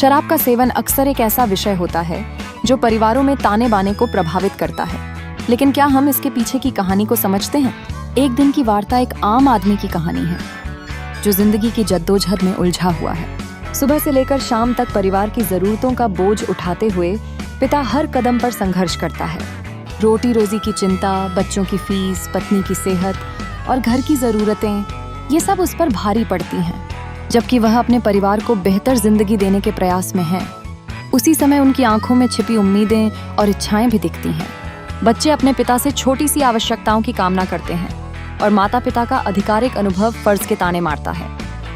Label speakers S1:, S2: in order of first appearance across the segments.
S1: शराब का सेवन अक्सर एक ऐसा विषय होता है जो परिवारों में ताने बाने को प्रभावित करता है, लेकिन क्या हम इसके पीछे की कहानी को समझते हैं? एक दिन की वार्ता एक आम आदमी की कहानी है जो जिंदगी की जद्दोजहद में उलझा हुआ है। सुबह से लेकर शाम तक परिवार की जरूरतों का बोझ उठाते हुए पिता हर कदम पर संघर्ष करता है। रोटी रोजी की चिंता, बच्चों की फीस, पत्नी की सेहत और घर की जरूरतें, ये सब उस पर भारी पड़ती हैं। जबकि वह अपने परिवार को बेहतर जिंदगी देने के प्रयास में है, उसी समय उनकी आंखों में छिपी उम्मीदें और इच्छाएं भी दिखती हैं। बच्चे अपने पिता से छोटी सी आवश्यकताओं की कामना करते हैं और माता पिता का आधिकारिक अनुभव फर्ज के ताने मारता है,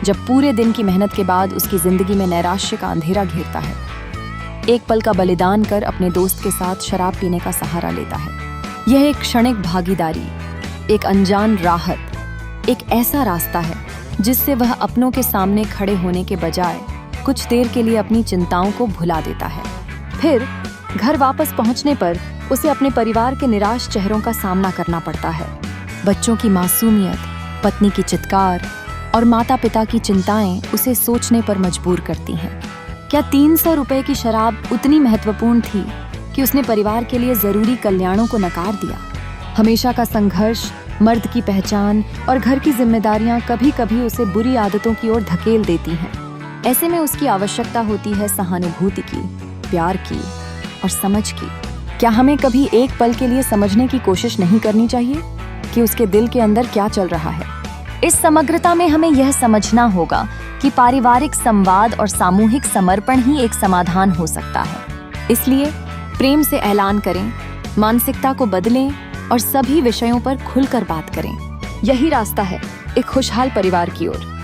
S1: जब पूरे दिन की मेहनत के बाद उसकी जिंदगी में नैराश्य का अंधेरा घेरता है। एक पल का बलिदान कर अपने दोस्त के साथ शराब पीने का सहारा लेता है। यह एक क्षणिक भागीदारी, एक अनजान राहत, एक ऐसा रास्ता है जिससे वह अपनों के सामने खड़े होने के बजाय कुछ देर के लिए अपनी चिंताओं को भुला देता है। फिर घर वापस पहुंचने पर उसे अपने परिवार के निराश चेहरों का सामना करना पड़ता है। बच्चों की मासूमियत, पत्नी की चित्कार और माता पिता की चिंताएं उसे सोचने पर मजबूर करती हैं। क्या 300 रुपए की शराब उतनी महत्वपूर्ण थी कि उसने परिवार के लिए जरूरी कल्याणों को नकार दिया? हमेशा का संघर्ष, मर्द की पहचान और घर की जिम्मेदारियां कभी कभी उसे बुरी आदतों की ओर धकेल देती हैं। ऐसे में उसकी आवश्यकता होती है सहानुभूति की, प्यार की और समझ की। क्या हमें कभी एक पल के लिए समझने की कोशिश नहीं करनी चाहिए कि उसके दिल के अंदर क्या चल रहा है? इस समग्रता में हमें यह समझना होगा कि पारिवारिक संवाद और सामूहिक समर्पण ही एक समाधान हो सकता है। इसलिए प्रेम से ऐलान करें, मानसिकता को बदलें और सभी विषयों पर खुलकर बात करें। यही रास्ता है एक खुशहाल परिवार की ओर।